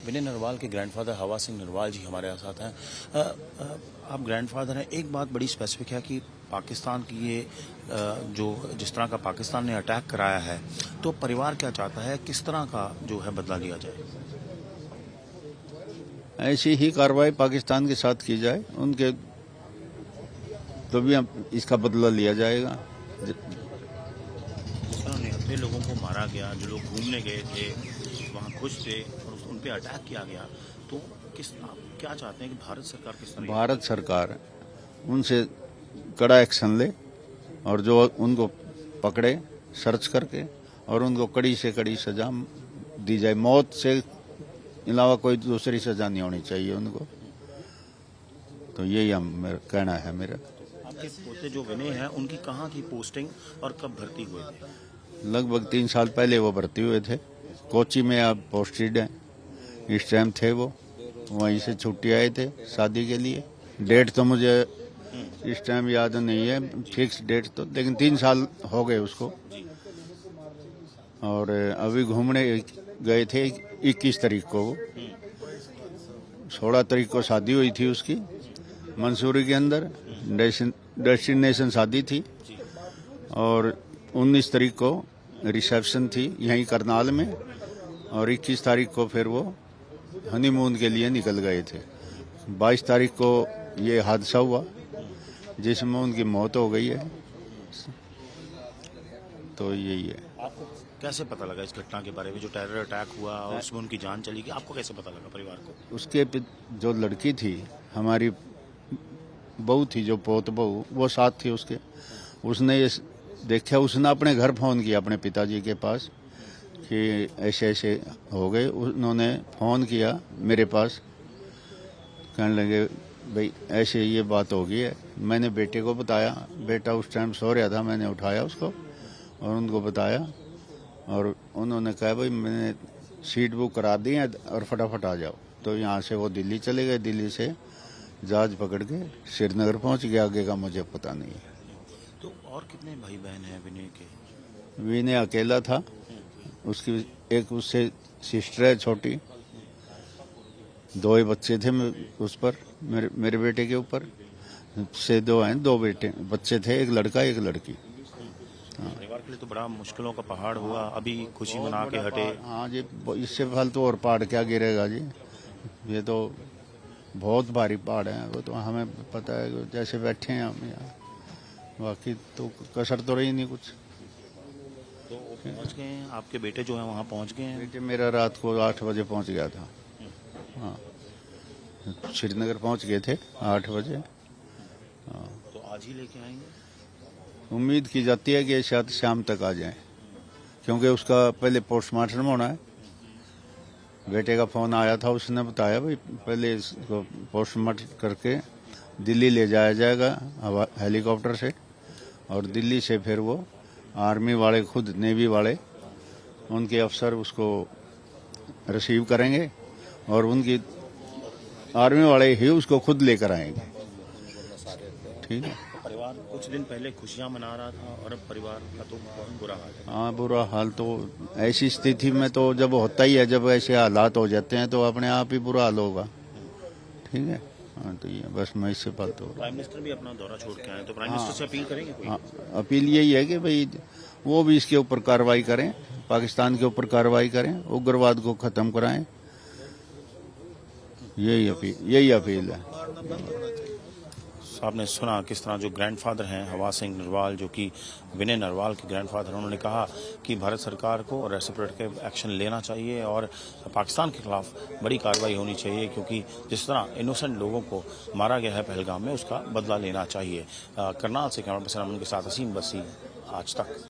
विनय नरवाल के ग्रैंडफादर हवा सिंह नरवाल जी हमारे साथ हैं। आप ग्रैंडफादर हैं, एक बात बड़ी स्पेसिफिक है कि पाकिस्तान की ये जो जिस तरह का पाकिस्तान ने अटैक कराया है, तो परिवार क्या चाहता है, किस तरह का जो है बदला लिया जाए? ऐसी ही कार्रवाई पाकिस्तान के साथ की जाए, उनके तो भी इसका बदला लिया जाएगा। अपने लोगों को मारा गया, जो लोग घूमने गए थे वहाँ खुश थे और उन पे अटैक किया गया, तो आप क्या चाहते हैं कि भारत सरकार किस तरह? भारत सरकार उनसे कड़ा एक्शन ले और जो उनको पकड़े सर्च करके और उनको कड़ी से कड़ी सजा दी जाए। मौत से अलावा कोई दूसरी सजा नहीं होनी चाहिए उनको। तो यही कहना है मेरा। आपके पोते जो विनय हैं, उनकी कहाँ थी पोस्टिंग और कब भर्ती हुए थे? लगभग 3 साल पहले वो भर्ती हुए थे। कोची में आप पोस्टेड हैं, इस टाइम थे वो वहीं से छुट्टी आए थे शादी के लिए। डेट तो मुझे इस टाइम याद नहीं है फिक्स डेट तो, लेकिन 3 साल हो गए उसको। और अभी घूमने गए थे 21 तारीख को, वो 16 तारीख को शादी हुई थी उसकी मंसूरी के अंदर, डेस्टिनेशन शादी थी। और 19 तारीख को रिसेप्शन थी यहीं करनाल में, और 21 तारीख को फिर वो हनीमून के लिए निकल गए थे। 22 तारीख को ये हादसा हुआ जिसमें उनकी मौत हो गई है। तो यही है। आपको कैसे पता लगा इस घटना के बारे में, जो टेरर अटैक हुआ और उसमें उनकी जान चली गई? आपको कैसे पता लगा परिवार को? उसके जो लड़की थी, हमारी बहू थी, जो पोत बहू, वो साथ थी उसके। उसने ये देखा, उसने अपने घर फोन किया अपने पिताजी के पास कि ऐसे ऐसे हो गए। उन्होंने फोन किया मेरे पास, कहने लगे भाई ऐसे ये बात हो गई है। मैंने बेटे को बताया, बेटा उस टाइम सो रहा था, मैंने उठाया उसको और उनको बताया। और उन्होंने कहा भाई मैंने सीट बुक करा दी है और फटाफट आ जाओ। तो यहाँ से वो दिल्ली चले गए, दिल्ली से जहाज पकड़ के श्रीनगर पहुँच गया। आगे का मुझे पता नहीं है। तो और कितने भाई बहन हैं विनय के? विनय अकेला था, उसकी एक उससे सिस्टर है छोटी, 2 ही बच्चे थे उस पर, मेरे बेटे के ऊपर से 2 हैं, 2 बच्चे थे, एक लड़का एक लड़की। परिवार के लिए तो बड़ा मुश्किलों का पहाड़ हुआ, अभी खुशी मना के हटे। हाँ जी, इससे फालतू और पहाड़ क्या गिरेगा जी, ये तो बहुत भारी पहाड़ है। वो तो हमें पता है, जैसे बैठे हैं हम यहाँ, बाकी तो कसर तो रही नहीं कुछ। तो पहुंच गए हैं आपके बेटे जो है वहाँ पहुंच गए हैं? बेटे मेरा रात को 8 बजे पहुंच गया था। हाँ, श्रीनगर पहुंच गए थे 8 बजे। हाँ, तो आज ही लेके आएंगे? उम्मीद की जाती है कि शायद शाम तक आ जाए, क्योंकि उसका पहले पोस्टमार्टम होना है। बेटे का फोन आया था, उसने बताया भाई पहले इसको पोस्टमार्टम करके दिल्ली ले जाया जाएगा हेलीकॉप्टर से, और दिल्ली से फिर वो आर्मी वाले, खुद नेवी वाले, उनके अफसर उसको रिसीव करेंगे और उनकी आर्मी वाले ही उसको खुद लेकर आएंगे। ठीक है। परिवार कुछ दिन पहले खुशियां मना रहा था और अब परिवार का तो बहुत बुरा हाल है। हाँ, बुरा हाल तो ऐसी स्थिति में तो जब होता ही है, जब ऐसे हालात हो जाते हैं तो अपने आप ही बुरा हाल होगा। ठीक है। हाँ, तो ये बस मैं इससे बात हो। प्राइम मिनिस्टर भी अपना दौरा छोड़ के आए, तो प्राइम मिनिस्टर से अपील करेंगे कोई? हाँ, अपील यही है कि भाई वो भी इसके ऊपर कार्रवाई करें, पाकिस्तान के ऊपर कार्रवाई करें, उग्रवाद को खत्म कराएं। यही अपील है। आपने सुना किस तरह जो ग्रैंडफादर हैं हवा सिंह नरवाल, जो कि विनय नरवाल के ग्रैंडफादर, उन्होंने कहा कि भारत सरकार को रेसिप्रोकेटिव एक्शन लेना चाहिए और पाकिस्तान के खिलाफ बड़ी कार्रवाई होनी चाहिए, क्योंकि जिस तरह इनोसेंट लोगों को मारा गया है पहलगाम में, उसका बदला लेना चाहिए। करनाल से कैमरा पर्सन अमन के साथ असीम बसी, आज तक।